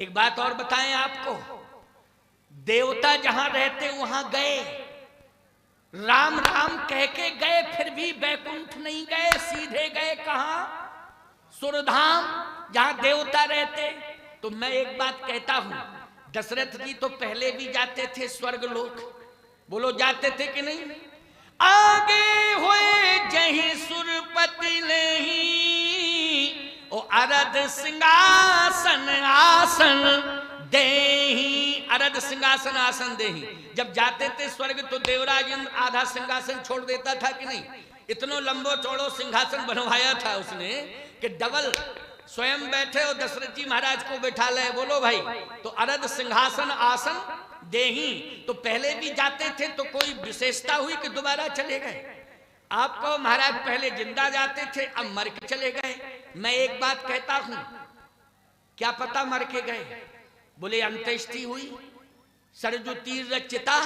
एक बात और बताएं आपको, देवता जहां रहते वहां गए, राम राम कह के गए, फिर भी बैकुंठ नहीं गए, सीधे गए कहां? सुरधाम, जहां देवता रहते। तो मैं एक बात कहता हूं, दशरथ जी तो पहले भी जाते थे स्वर्ग लोक, बोलो जाते थे कि नहीं? आगे हुए जही सुरपति नहीं, ओ अरद सिंहासन आसन देही, अरद सिंहासन आसन देही। जब जाते थे स्वर्ग तो देवराज इंद्र आधा सिंहासन छोड़ देता था कि नहीं? इतनो लंबो चौड़ो सिंहासन बनवाया था उसने कि डबल स्वयं बैठे और दशरथ जी महाराज को बैठा ले। बोलो भाई, तो अरद सिंहासन आसन देही। तो पहले भी जाते थे तो कोई विशेषता हुई कि दोबारा चले गए? आपको महाराज पहले जिंदा जाते थे, अब मर के चले गए। मैं एक बात कहता हूं, क्या पता मर के गए? बोले अंत्येष्टि हुई, सरजू तीर चिता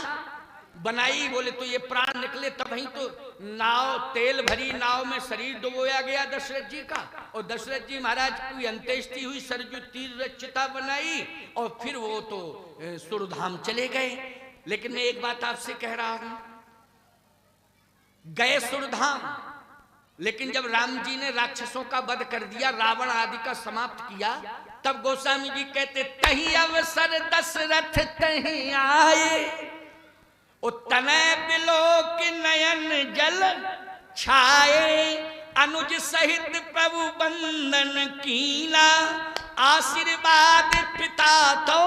बनाई, बोले तो ये प्राण निकले, तब ही तो नाव, तेल भरी नाव में शरीर डुबोया गया दशरथ जी का, और दशरथ जी महाराज की अंत्येष्टि हुई, सरजू तीर चिता बनाई, और फिर वो तो सुरधाम चले गए। लेकिन मैं एक बात आपसे कह रहा हूं, गए सुरधाम, लेकिन जब राम जी ने राक्षसों का वध कर दिया, रावण आदि का समाप्त किया, तब गोस्वामी जी कहते तही अवसर दशरथ तही आए, तनय बिलोक नयन जल छाए, अनुज सहित प्रभु बंदन कीना, आशीर्वाद पिता तो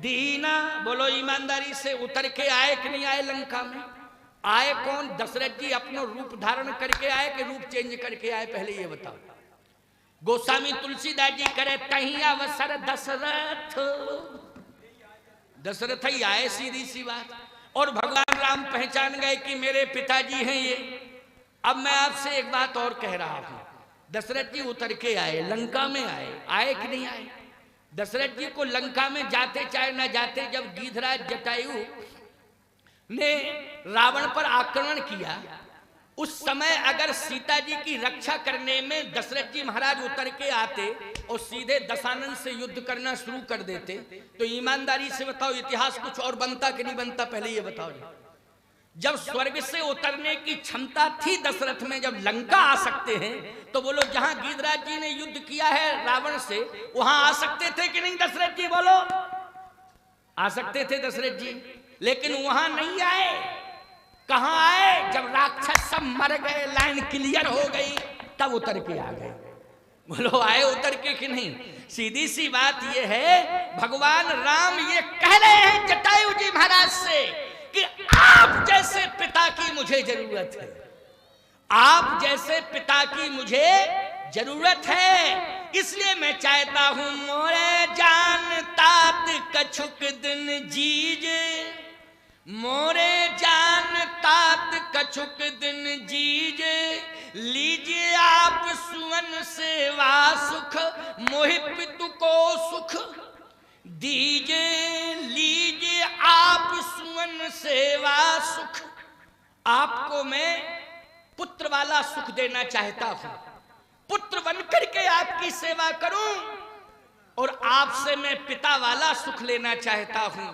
दीना। बोलो ईमानदारी से, उतर के आए कि नहीं आए लंका में? आए कौन? दशरथ जी अपना रूप धारण करके आए कि रूप चेंज करके आए? पहले ये बताओ। गोस्वामी तुलसीदास जी करे तही अवसर दशरथ, दशरथ ही आए, सीधी सी बात। और भगवान राम पहचान गए कि मेरे पिताजी हैं ये। अब मैं आपसे एक बात और कह रहा हूं, दशरथ जी उतर के आए, लंका में आए कि नहीं आए? दशरथ जी को लंका में जाते चाहे ना जाते, जब गिधराज जटायु ने रावण पर आक्रमण किया, उस समय अगर सीता जी की रक्षा करने में दशरथ जी महाराज उतर के आते और सीधे दशानन से युद्ध करना शुरू कर देते, तो ईमानदारी से बताओ इतिहास कुछ और बनता कि नहीं बनता? पहले ये बताओ। जब स्वर्ग से उतरने की क्षमता थी दशरथ में, जब लंका आ सकते हैं, तो बोलो जहां गिरिराज जी ने युद्ध किया है रावण से, वहां आ सकते थे कि नहीं दशरथ जी? बोलो, आ सकते थे दशरथ जी, लेकिन वहां नहीं आए। कहां आए? जब राक्षस सब मर गए, लाइन क्लियर हो गई, तब उतर के आ गए। बोलो आए उतर के कि नहीं? सीधी सी बात ये है, भगवान राम ये कह रहे हैं जटायु जी महाराज से कि आप जैसे पिता की मुझे जरूरत है, आप जैसे पिता की मुझे जरूरत है, इसलिए मैं चाहता हूं मोरे जान तात कछुक दिन जीजे, मोरे जान तात कछुक दिन जीजे, लीजिए आप सुवन सेवा सुख, मोहि पितु को सुख दीजे, लीजिए आप सुवन सेवा सुख। आपको मैं पुत्र वाला सुख देना चाहता हूं, पुत्र बनकर के आपकी सेवा करूं, और आपसे मैं पिता वाला सुख लेना चाहता हूं,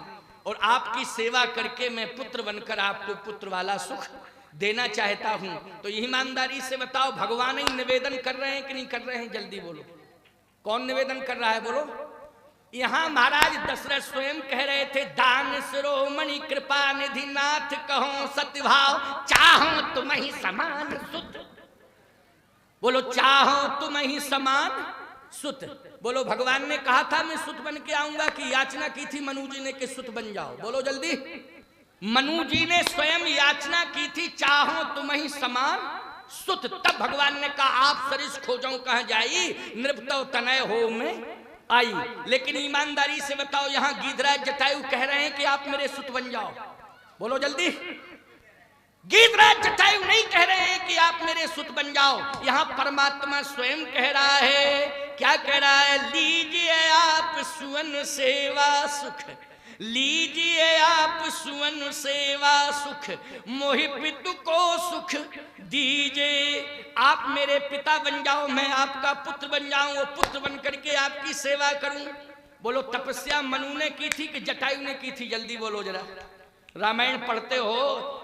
और आपकी सेवा करके मैं पुत्र बनकर आपको पुत्र वाला सुख देना चाहता हूं। तो ईमानदारी से बताओ, भगवान ही निवेदन कर रहे हैं कि नहीं कर रहे हैं? जल्दी बोलो, कौन निवेदन कर रहा है? बोलो। यहां महाराज दशरथ स्वयं कह रहे थे, दान शिरोमणि कृपा निधि नाथ कहो सत्यभाव, चाहो तुम ही समान सुत। बोलो, चाहो तुम ही समान सुत। बोलो, भगवान ने कहा था मैं सुत बन के आऊंगा कि याचना की थी मनु जी ने कि सुत बन जाओ? बोलो जल्दी। मनु जी ने स्वयं याचना की थी, चाहो तुम ही समान सुत। तब भगवान ने कहा आप सरिस खोजो कहां जाई, नृपतो तनय हो में आई। लेकिन ईमानदारी से बताओ, यहां गिरिराज जटायु कह रहे हैं कि आप मेरे सुत बन जाओ। बोलो जल्दी। गिरिराज जटायु नहीं कह रहे हैं कि आप मेरे सुत बन जाओ, यहां परमात्मा स्वयं कह रहा है। क्या कह रहा है? लीजिए आप सुवन सेवा सुख, लीजिए आप सुवन सेवा सुख, मोहि पितु को सुख दीजिए। आप मेरे पिता बन जाओ, मैं आपका पुत्र बन जाऊं, वो पुत्र बन करके आपकी सेवा करूं। बोलो तपस्या मनु ने की थी कि जटायु ने की थी? जल्दी बोलो जरा। रामायण पढ़ते हो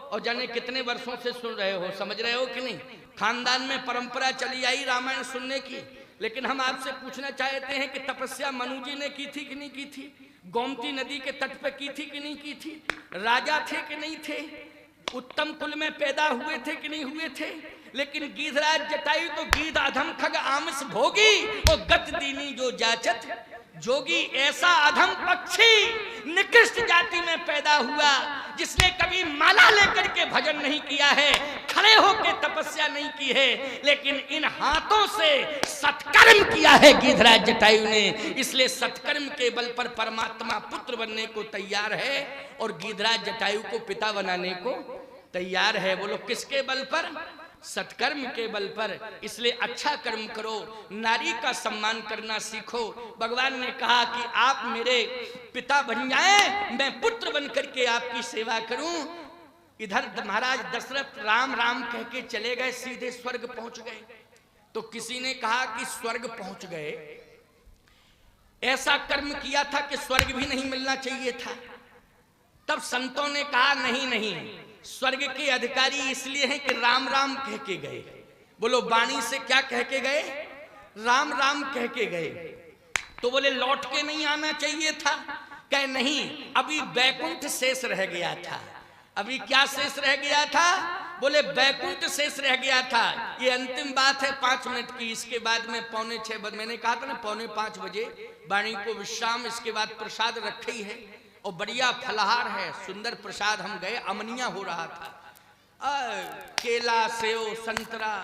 और जाने कितने वर्षों से सुन रहे हो, समझ रहे हो कि नहीं? खानदान में परंपरा चली आई रामायण सुनने की। लेकिन हम आपसे पूछना चाहते हैं कि तपस्या मनु जी ने की थी कि नहीं की थी? गोमती नदी के तट पे की थी कि नहीं की थी? राजा थे कि नहीं थे? उत्तम कुल में पैदा हुए थे कि नहीं हुए थे? लेकिन गीधराज जटायु तो गीध अधम खग आमस भोगी और गत दीनी जो जाचत जोगी। ऐसा अधम पक्षी निकृष्ट जाति में पैदा हुआ जिसने कभी माला लेकर के भजन नहीं किया है, खड़े होकर तपस्या नहीं की है, लेकिन इन हाथों से सत्कर्म किया है गीधराज जटायु ने। इसलिए सत्कर्म के बल पर परमात्मा पुत्र बनने को तैयार है और गीधराज जटायु को पिता बनाने को तैयार है। बोलो किसके बल पर? सत्कर्म के बल पर। इसलिए अच्छा कर्म करो, नारी का सम्मान करना सीखो। भगवान ने कहा कि आप मेरे पिता बन जाएं, मैं पुत्र बन करके आपकी सेवा करूं। इधर महाराज दशरथ राम राम कह के चले गए, सीधे स्वर्ग पहुंच गए। तो किसी ने कहा कि स्वर्ग पहुंच गए, ऐसा कर्म किया था कि स्वर्ग भी नहीं मिलना चाहिए था। तब संतों ने कहा नहीं नहीं, स्वर्ग के अधिकारी इसलिए हैं कि राम राम कह के गए। बोलो वाणी से क्या कह के गए? राम राम कह के गए। तो बोले लौट के नहीं आना चाहिए था? कहे नहीं, अभी बैकुंठ शेष रह गया था। अभी क्या शेष रह गया था? बोले बैकुंठ शेष रह गया था। ये अंतिम बात है 5 मिनट की। इसके बाद में 4:45 बजे, मैंने कहा था ना 4:45 बजे वाणी को विश्राम, इसके बाद प्रसाद रखे ही है और बढ़िया फलाहार है, सुंदर प्रसाद। हम गए, अमनिया हो रहा था, केला सेव संतरा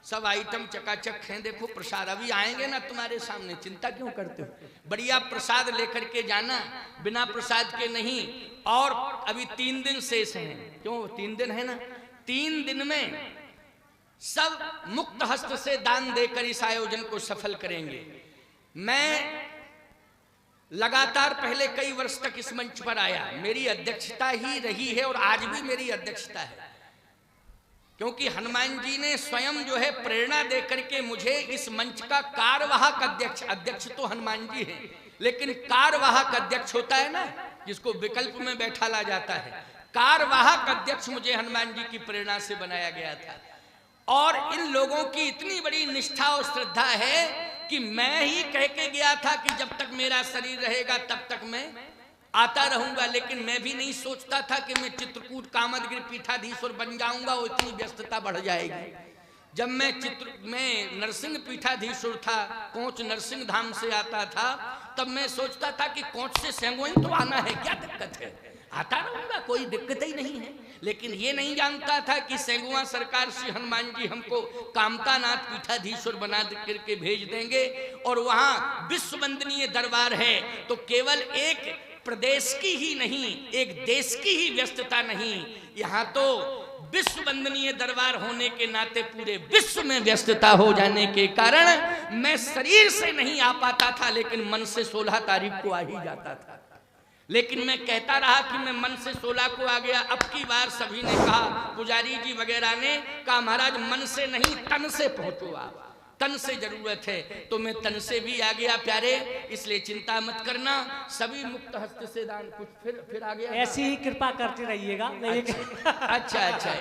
सब आइटम चकाचक हैं। देखो प्रसाद अभी आएंगे ना तुम्हारे सामने, चिंता क्यों करते हो? बढ़िया प्रसाद लेकर के जाना, बिना प्रसाद के नहीं। और अभी 3 दिन शेष हैं। क्यों 3 दिन है ना? 3 दिन में सब मुक्त हस्त से दान देकर इस आयोजन को सफल करेंगे। मैं लगातार पहले कई वर्ष तक इस मंच पर आया, मेरी अध्यक्षता ही रही है और आज भी मेरी अध्यक्षता है, क्योंकि हनुमान जी ने स्वयं जो है प्रेरणा देकर के मुझे इस मंच का कार्यवाहक अध्यक्ष, अध्यक्ष तो हनुमान जी हैं, लेकिन कार्यवाहक अध्यक्ष होता है ना, जिसको विकल्प में बैठा ला जाता है, कार्यवाहक अध्यक्ष मुझे हनुमान जी की प्रेरणा से बनाया गया था। और इन लोगों की इतनी बड़ी निष्ठा और श्रद्धा है कि मैं ही कह के गया था कि जब तक मेरा शरीर रहेगा तब तक मैं आता रहूंगा। लेकिन मैं भी नहीं सोचता था कि मैं चित्रकूट कामदगिरि पीठाधीश्वर बन जाऊंगा, वो इतनी व्यस्तता बढ़ जाएगी। जब मैं नरसिंह पीठाधीश्वर था, कोंच नरसिंह धाम से आता था, तब मैं सोचता था कि कोंच से सेंगोई तो आना है, क्या दिक्कत है, आता रहूंगा, कोई दिक्कत ही नहीं है। लेकिन ये नहीं जानता था कि सेंगुआ सरकार श्री हनुमान जी हमको कामतानाथ पीठाधीश्वर बना करके भेज देंगे और वहां विश्व वंदनीय दरबार है। तो केवल एक प्रदेश की ही नहीं, एक देश की ही व्यस्तता नहीं, यहाँ तो विश्व वंदनीय दरबार होने के नाते पूरे विश्व में व्यस्तता हो जाने के कारण मैं शरीर से नहीं आ पाता था, लेकिन मन से 16 तारीख को आ ही जाता था। लेकिन मैं कहता रहा कि मैं मन से 16 को आ गया। अब की बार सभी ने कहा, पुजारी जी वगैरह ने कहा, महाराज मन से नहीं तन से पहुंचो, आप तन से जरूरत है। तो मैं तन से भी आ गया प्यारे, इसलिए चिंता मत करना, सभी मुक्त हस्त से दान। कुछ फिर आ गया, ऐसी ही कृपा करते रहिएगा। अच्छा,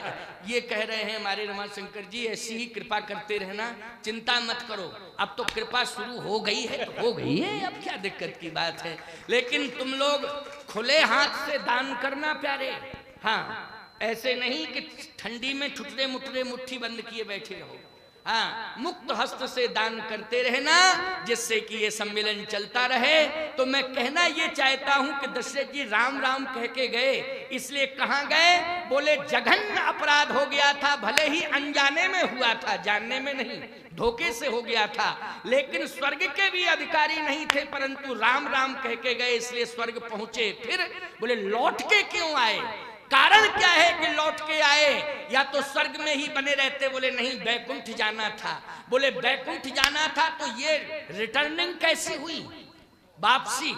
ये कह रहे हैं हमारे रमाशंकर जी, ऐसी ही कृपा करते रहना, चिंता मत करो। अब तो कृपा शुरू हो गई है तो हो गई है, अब क्या दिक्कत की बात है। लेकिन तुम लोग खुले हाथ से दान करना प्यारे, हाँ, ऐसे नहीं कि ठंडी में ठुटरे मुटरे मुट्ठी बंद किए बैठे रहो। हाँ, मुक्त हस्त से दान करते रहना, जिससे कि ये सम्मेलन चलता रहे। तो मैं कहना ये चाहता हूं कि दशरथ जी राम राम कह के गए, इसलिए कहां गए? बोले जघन्य अपराध हो गया था, भले ही अनजाने में हुआ था, जानने में नहीं, धोखे से हो गया था, लेकिन स्वर्ग के भी अधिकारी नहीं थे, परंतु राम राम कह के गए, इसलिए स्वर्ग पहुंचे। फिर बोले लौट के क्यों आए? कारण क्या है कि लौट के आए? या तो स्वर्ग में ही बने रहते? बोले नहीं, बैकुंठ जाना था। बोले बैकुंठ जाना था तो ये रिटर्निंग कैसी हुई, वापसी?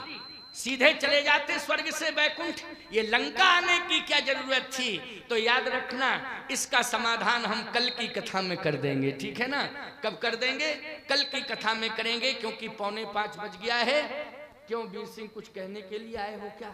सीधे चले जाते स्वर्ग से बैकुंठ, ये लंका आने की क्या जरूरत थी? तो याद रखना, इसका समाधान हम कल की कथा में कर देंगे, ठीक है ना? कब कर देंगे? कल की कथा में करेंगे, क्योंकि 4:45 बज गया है। क्यों वीर सिंह, कुछ कहने के लिए आए हो क्या?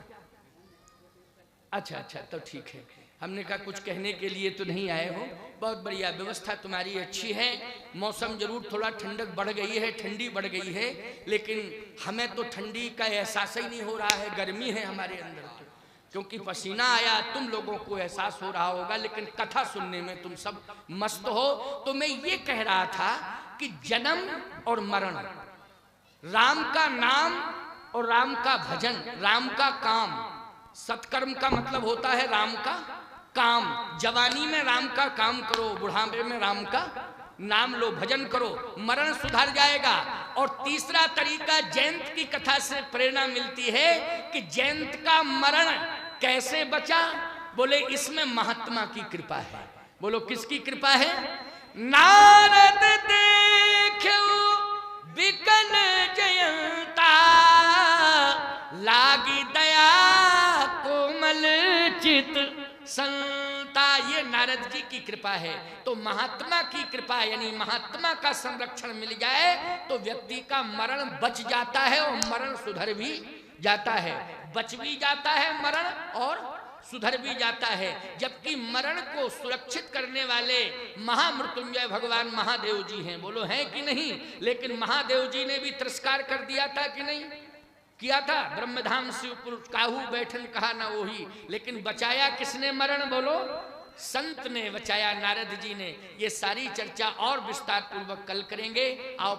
अच्छा अच्छा, तो ठीक है। हमने कहा कुछ कहने के लिए तो नहीं आए हो, बहुत बढ़िया, व्यवस्था तुम्हारी अच्छी है। मौसम जरूर थोड़ा ठंडक बढ़ गई है, ठंडी बढ़ गई है, लेकिन हमें तो ठंडी का एहसास ही नहीं हो रहा है, गर्मी है हमारे अंदर तो, क्योंकि पसीना आया। तुम लोगों को एहसास हो रहा होगा, लेकिन कथा सुनने में तुम सब मस्त हो। तो मैं ये कह रहा था कि जन्म और मरण, राम का नाम और राम का भजन, राम का काम, सत्कर्म का मतलब होता है राम का काम। जवानी में राम का काम करो, बुढ़ापे में राम का नाम लो, भजन करो, मरण सुधर जाएगा। और तीसरा तरीका जयंत की कथा से प्रेरणा मिलती है कि जयंत का मरण कैसे बचा। बोले इसमें महात्मा की कृपा है। बोलो किसकी कृपा है? नारद देखो बिकन जयंता, लागी दया कोमल चित संता। ये नारद जी की कृपा है। तो महात्मा की कृपा यानी महात्मा का संरक्षण मिल जाए तो व्यक्ति का मरण बच जाता है और मरण सुधर भी जाता है, बच भी जाता है मरण और सुधर भी जाता है। जबकि मरण को सुरक्षित करने वाले महामृत्युंजय भगवान महादेव जी हैं। बोलो हैं कि नहीं? लेकिन महादेव जी ने भी तिरस्कार कर दिया था कि नहीं किया था? ब्रह्मधाम शिवपुर काहू बैठन कहा ना वही, लेकिन बचाया किसने मरण? बोलो संत ने बचाया, नारद जी ने। ये सारी चर्चा और विस्तार पूर्वक कल करेंगे। आओ।